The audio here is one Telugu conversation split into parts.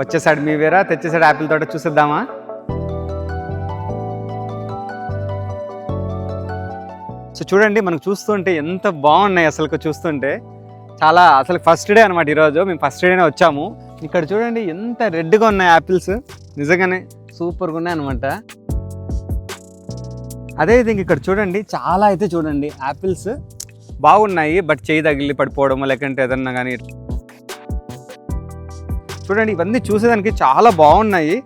వచ్చేసాడు మీ వేరా తెచ్చేసాడు యాపిల్ తోట చూసేద్దామా. సో చూడండి మనకు చూస్తుంటే ఎంత బాగున్నాయి అసలు చూస్తుంటే అసలు ఫస్ట్ డే అనమాట ఈరోజు. మేము ఫస్ట్ డేనే వచ్చాము. ఇక్కడ చూడండి ఎంత రెడ్గా ఉన్నాయి యాపిల్స్, నిజంగానే సూపర్గా ఉన్నాయి అనమాట. అదేవిధంగా ఇక్కడ చూడండి చాలా అయితే చూడండి యాపిల్స్ బాగున్నాయి, బట్ చేయి తగిలి పడిపోవడం లేకంటే ఏదన్నా కానీ చూడండి ఇవన్నీ చూసేదానికి చాలా బాగున్నాయి.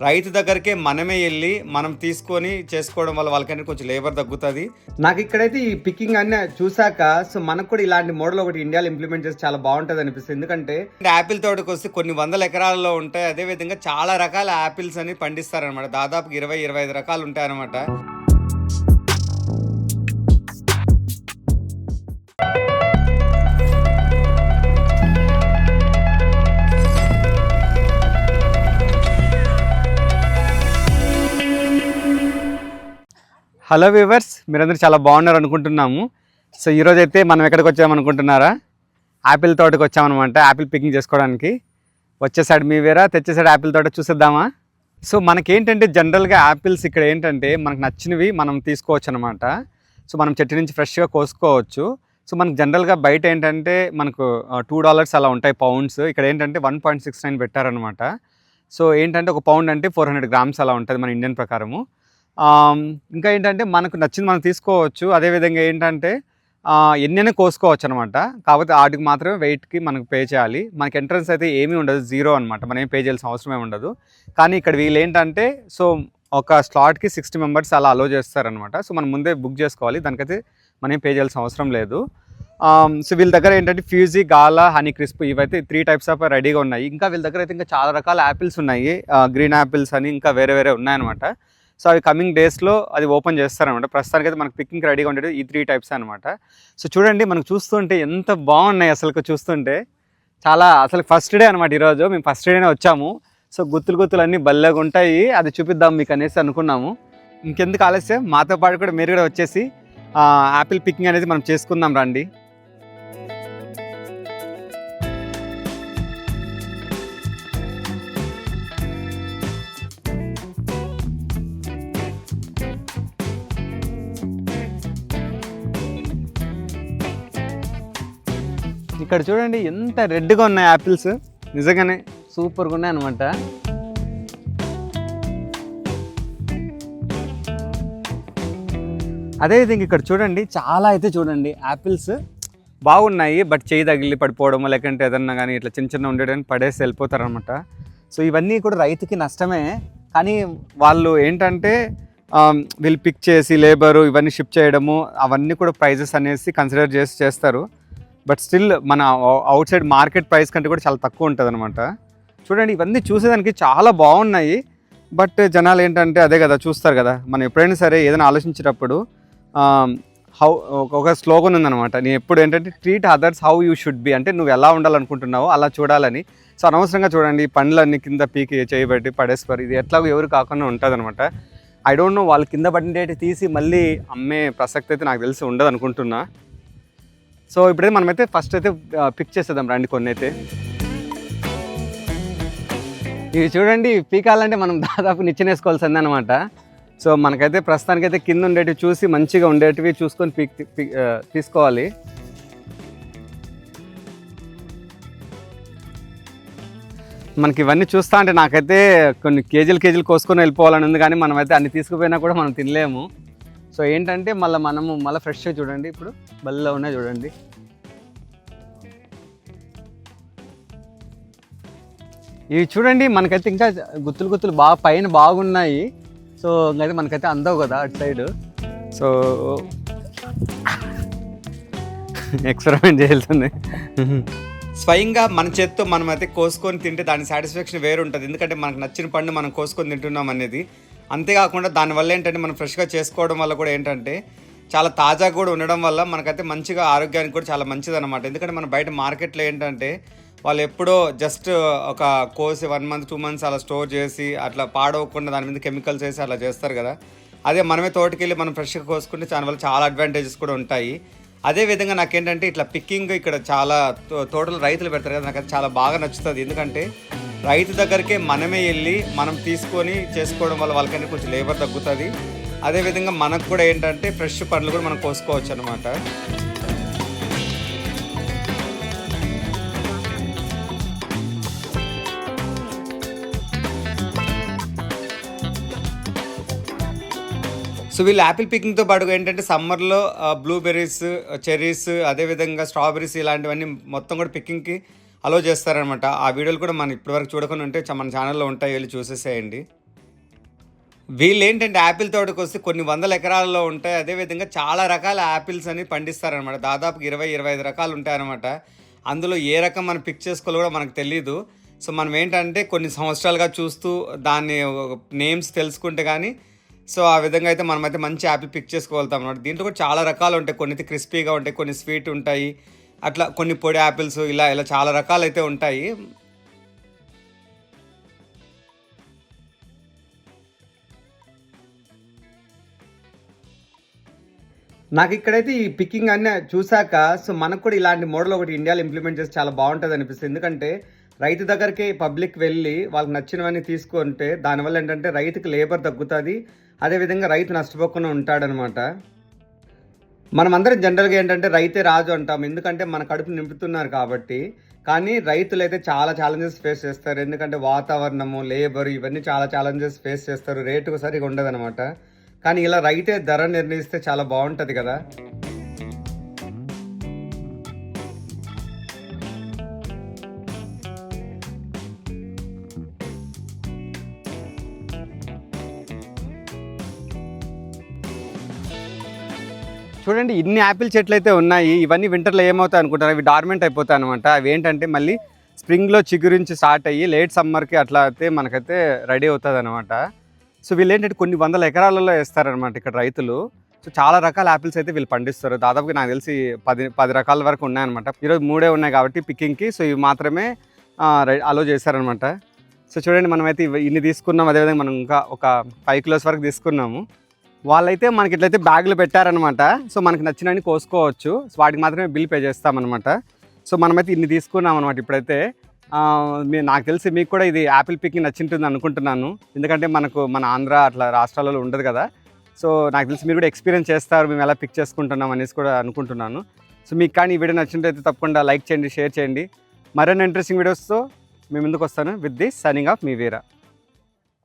రైతు దగ్గరికే మనమే వెళ్ళి మనం తీసుకొని చేసుకోవడం వల్ల వాళ్ళకంటే కొంచెం లేబర్ తగ్గుతుంది. నాకు ఇక్కడైతే ఈ పికింగ్ అన్ని చూసాక సో మనకు కూడా ఇలాంటి మోడల్ ఒకటి ఇండియాలో ఇంప్లిమెంట్ చేస్తే చాలా బాగుంటుంది అనిపిస్తుంది. ఎందుకంటే యాపిల్ తోటకు వస్తే కొన్ని వందల ఎకరాల్లో ఉంటాయి. అదే విధంగా చాలా రకాల యాపిల్స్ అని పండిస్తారనమాట. దాదాపు 20-25 రకాలు ఉంటాయి అనమాట. హలో వ్యూవర్స్, మీరందరూ చాలా బాగున్నారు అనుకుంటున్నాము. సో ఈరోజు అయితే మనం ఎక్కడికి వచ్చామనుకుంటున్నారా? యాపిల్ తోటకు వచ్చామన్నమాట. యాపిల్ పికింగ్ చేసుకోవడానికి వచ్చేసాడు మీ వేరా తెచ్చేసాడు యాపిల్ తోట చూసేద్దామా. సో మనకేంటంటే జనరల్గా యాపిల్స్ ఇక్కడ ఏంటంటే మనకు నచ్చినవి మనం తీసుకోవచ్చు అనమాట. సో మనం చెట్టు నుంచి ఫ్రెష్గా కోసుకోవచ్చు. సో మనకు జనరల్గా బయట ఏంటంటే మనకు $2 అలా ఉంటాయి పౌండ్స్. ఇక్కడ ఏంటంటే 1.69 పెట్టారనమాట. సో ఏంటంటే ఒక పౌండ్ అంటే 400 grams అలా ఉంటుంది మన ఇండియన్ ప్రకారము. ఇంకా ఏంటంటే మనకు నచ్చింది మనం తీసుకోవచ్చు. అదేవిధంగా ఏంటంటే ఎన్నైనా కోసుకోవచ్చు అనమాట. కాకపోతే వాటికి మాత్రమే వెయిట్కి మనకు పే చేయాలి. మనకి ఎంట్రన్స్ అయితే ఏమీ ఉండదు, జీరో అనమాట. మనం ఏం పే చేయాల్సిన అవసరమే ఉండదు. కానీ ఇక్కడ వీళ్ళు ఏంటంటే సో ఒక స్లాట్కి 60 members అలా అలో చేస్తారనమాట. సో మనం ముందే బుక్ చేసుకోవాలి, దానికైతే మనం ఏం పే చేయాల్సిన అవసరం లేదు. సో వీళ్ళ దగ్గర ఏంటంటే ఫ్యూజీ, గాలా, హనీ క్రిస్ప్ ఇవైతే 3 types ఆఫ్ రెడీగా ఉన్నాయి. ఇంకా వీళ్ళ దగ్గర అయితే ఇంకా చాలా రకాల యాపిల్స్ ఉన్నాయి. గ్రీన్ యాపిల్స్ అని ఇంకా వేరే ఉన్నాయన్నమాట. సో అవి కమింగ్ డేస్లో అది ఓపెన్ చేస్తారనమాట. ప్రస్తుతానికి అయితే మనకు పికింగ్ రెడీగా ఉండేది ఈ 3 types అనమాట. సో చూడండి మనకు చూస్తుంటే ఎంత బాగున్నాయి అసలు చూస్తుంటే అసలు ఫస్ట్ డే అనమాట ఈరోజు. మేము ఫస్ట్ డేనే వచ్చాము. సో గుత్తులు అన్నీ భలేగా ఉంటాయి, అది చూపిద్దాం మీకు అనేసి అనుకున్నాము. ఇంకెందుకు ఆలస్యం, మాతో పాటు కూడా మీరు కూడా వచ్చేసి యాపిల్ పికింగ్ అనేది మనం చేసుకుందాం రండి. ఇక్కడ చూడండి ఎంత రెడ్గా ఉన్నాయి యాపిల్స్, నిజంగానే సూపర్గా ఉన్నాయి అనమాట. అదేవిధంగా ఇక్కడ చూడండి చాలా అయితే చూడండి యాపిల్స్ బాగున్నాయి, బట్ చేయి తగిలి పడిపోవడం లేకంటే ఏదన్నా కానీ ఇట్లా చిన్న ఉండేటని పడేసి వెళ్ళిపోతారు అనమాట. సో ఇవన్నీ కూడా రైతుకి నష్టమే. కానీ వాళ్ళు ఏంటంటే వీళ్ళు పిక్ చేసి లేబరు ఇవన్నీ షిప్ చేయడము అవన్నీ కూడా ప్రైజెస్ అనేసి కన్సిడర్ చేస్తారు. బట్ స్టిల్ మన అవుట్ సైడ్ మార్కెట్ ప్రైస్ కంటే కూడా చాలా తక్కువ ఉంటుంది అనమాట. చూడండి ఇవన్నీ చూసేదానికి చాలా బాగున్నాయి, బట్ జనాలు ఏంటంటే అదే కదా చూస్తారు కదా. మనం ఎప్పుడైనా సరే ఏదైనా ఆలోచించేటప్పుడు ఒక స్లోగన్ ఉందన్నమాట. నేను ఎప్పుడు ఏంటంటే treat others how you should be, అంటే నువ్వు ఎలా ఉండాలనుకుంటున్నావో అలా చూడాలని. సో అనవసరంగా చూడండి పండ్లన్నీ కింద పీకి చేయబట్టి పడేస్తారు. ఇది ఎట్లాగో ఎవరు కాకుండా ఉంటుంది అనమాట. ఐ డోంట్ నో వాళ్ళు కింద పడినట్టు తీసి మళ్ళీ అమ్మే ప్రసక్తి అయితే నాకు తెలిసి ఉండదు అనుకుంటున్నా. సో ఇప్పుడైతే మనమైతే ఫస్ట్ అయితే పిక్ చేసేద్దాం రండి కొన్ని అయితే. ఇవి చూడండి పీకాలంటే మనం దాదాపు నిచ్చెనేసుకోవాల్సిందే అనమాట. సో మనకైతే ప్రస్తుతానికైతే కింద ఉండేటివి చూసి మంచిగా ఉండేటివి చూసుకొని తీసుకోవాలి. మనకి ఇవన్నీ చూస్తా అంటే నాకైతే కొన్ని కేజీలు కోసుకొని వెళ్ళిపోవాలని ఉంది, కానీ మనమైతే అన్ని తీసుకుపోయినా కూడా మనం తినలేము. సో ఏంటంటే మళ్ళీ ఫ్రెష్గా చూడండి, ఇప్పుడు బల్ల ఉన్నాయి చూడండి. ఇవి చూడండి మనకైతే ఇంకా గుత్తులు బాగా పైన బాగున్నాయి. సో ఇంకైతే మనకైతే అందవు కదా అటు సైడ్. సో ఎక్స్పెరిమెంట్ చేయాల్సింది. స్వయంగా మన చేత్తో మనమైతే కోసుకొని తింటే దాని సాటిస్ఫాక్షన్ వేరు ఉంటుంది. ఎందుకంటే మనకు నచ్చిన పండు మనం కోసుకొని తింటున్నాం అనేది. అంతేకాకుండా దానివల్ల ఏంటంటే మనం ఫ్రెష్గా చేసుకోవడం వల్ల కూడా ఏంటంటే చాలా తాజాగా కూడా ఉండడం వల్ల మనకైతే మంచిగా ఆరోగ్యానికి కూడా చాలా మంచిది అనమాట. ఎందుకంటే మన బయట మార్కెట్లో ఏంటంటే వాళ్ళు ఎప్పుడో జస్ట్ ఒక కోసి 1 month 2 months అలా స్టోర్ చేసి అట్లా పాడవకుండా దాని మీద కెమికల్స్ వేసి అలా చేస్తారు కదా. అదే మనమే తోటకెళ్ళి మనం ఫ్రెష్గా కోసుకుంటే దానివల్ల చాలా అడ్వాంటేజెస్ కూడా ఉంటాయి. అదేవిధంగా నాకేంటంటే ఇట్లా పిక్కింగ్ ఇక్కడ చాలా తోటలు రైతులు పెడతారు కదా, నాకు అది చాలా బాగా నచ్చుతుంది. ఎందుకంటే రైతు దగ్గరికే మనమే వెళ్ళి మనం తీసుకొని చేసుకోవడం వల్ల వాళ్ళకైనా కొంచెం లేబర్ తగ్గుతుంది. అదేవిధంగా మనకు కూడా ఏంటంటే ఫ్రెష్ పండ్లు కూడా మనం కోసుకోవచ్చు అనమాట. సో వీళ్ళు యాపిల్ పికింగ్తో పాటుగా ఏంటంటే సమ్మర్లో బ్లూబెర్రీస్, చెర్రీస్, అదేవిధంగా స్ట్రాబెర్రీస్ ఇలాంటివన్నీ మొత్తం కూడా పికింగ్కి అలో చేస్తారనమాట. ఆ వీడియోలు కూడా మనం ఇప్పటివరకు చూడకుండా ఉంటే మన ఛానల్లో ఉంటాయి, వెళ్ళి చూసేసేయండి. వీళ్ళు ఏంటంటే యాపిల్ తోటకు వస్తే కొన్ని వందల ఎకరాల్లో ఉంటాయి. అదేవిధంగా చాలా రకాల యాపిల్స్ అని పండిస్తారనమాట. దాదాపు 20-25 రకాలు ఉంటాయన్నమాట. అందులో ఏ రకం మనం పిక్ చేసుకోవాలో కూడా మనకు తెలీదు. సో మనం ఏంటంటే కొన్ని సంవత్సరాలుగా చూస్తూ దాన్ని నేమ్స్ తెలుసుకుంటే కానీ సో ఆ విధంగా అయితే మనమైతే మంచి యాపిల్ పిక్ చేసుకోగలుగుతాం అన్నమాట. దీంట్లో కూడా చాలా రకాలు ఉంటాయి. కొన్ని క్రిస్పీగా ఉంటాయి, కొన్ని స్వీట్ ఉంటాయి, అట్లా కొన్ని పొడి యాపిల్స్, ఇలా ఇలా చాలా రకాలు అయితే ఉంటాయి. నాకు ఇక్కడైతే ఈ పికింగ్ అన్నీ చూశాక సో మనకు కూడా ఇలాంటి మోడల్ ఒకటి ఇండియాలో ఇంప్లిమెంట్ చేస్తే చాలా బాగుంటుంది అనిపిస్తుంది. ఎందుకంటే రైతు దగ్గరికి పబ్లిక్ వెళ్ళి వాళ్ళకి నచ్చినవన్నీ తీసుకుంటే దానివల్ల ఏంటంటే రైతుకి లేబర్ తగ్గుతుంది, అదేవిధంగా రైతు నష్టపోకుండా ఉంటాడనమాట. మనమందరం జనరల్గా ఏంటంటే రైతే రాజు అంటాం, ఎందుకంటే మన కడుపు నింపుతున్నారు కాబట్టి. కానీ రైతులు అయితే చాలా ఛాలెంజెస్ ఫేస్ చేస్తారు. ఎందుకంటే వాతావరణము, లేబర్ ఇవన్నీ చాలా ఛాలెంజెస్ ఫేస్ చేస్తారు. రేటు సరిగా ఉండదనమాట. కానీ ఇలా రైతే ధర నిర్ణయిస్తే చాలా బాగుంటుంది కదా. చూడండి ఇన్ని యాపిల్ చెట్లు అయితే ఉన్నాయి. ఇవన్నీ వింటర్లో ఏమవుతాయి అనుకుంటారు, అవి డార్మెంట్ అయిపోతాయి అనమాట. అవి ఏంటంటే మళ్ళీ స్ప్రింగ్లో చిగురించి స్టార్ట్ అయ్యి లేట్ సమ్మర్కి అట్లా అయితే మనకైతే రెడీ అవుతుంది అనమాట. సో వీళ్ళు ఏంటంటే కొన్ని వందల ఎకరాలలో వేస్తారనమాట ఇక్కడ రైతులు. సో చాలా రకాల యాపిల్స్ అయితే వీళ్ళు పండిస్తారు. దాదాపుగా నాకు తెలిసి 10 రకాల వరకు ఉన్నాయన్నమాట. ఈరోజు 3 ఉన్నాయి కాబట్టి పికింగ్కి. సో ఇవి మాత్రమే అలో చేశారనమాట. సో చూడండి మనమైతే ఇన్ని తీసుకున్నాం. అదేవిధంగా మనం ఇంకా ఒక 5 కిలోస్ వరకు తీసుకున్నాము. వాళ్ళైతే మనకి ఇట్లయితే బ్యాగులు పెట్టారనమాట. సో మనకి నచ్చినవి కోసుకోవచ్చు. సో వాటికి మాత్రమే బిల్ పే చేస్తామన్నమాట. సో మనమైతే ఇన్ని తీసుకున్నాం అనమాట. ఇప్పుడైతే నాకు తెలిసి మీకు కూడా ఇది యాపిల్ పికింగ్ నచ్చింటుంది అనుకుంటున్నాను. ఎందుకంటే మన ఆంధ్ర అట్లా రాష్ట్రాలలో ఉండదు కదా. సో నాకు తెలిసి మీరు కూడా ఎక్స్పీరియన్స్ చేస్తారు, మేము ఎలా పిక్ చేసుకుంటున్నాం అనేసి కూడా అనుకుంటున్నాను. సో మీకు కానీ ఈ వీడియో నచ్చినట్లయితే తప్పకుండా లైక్ చేయండి, షేర్ చేయండి. మరిన్ని ఇంట్రెస్టింగ్ వీడియోస్తో మేము ముందుకు వస్తాను. With this signing off me Veera.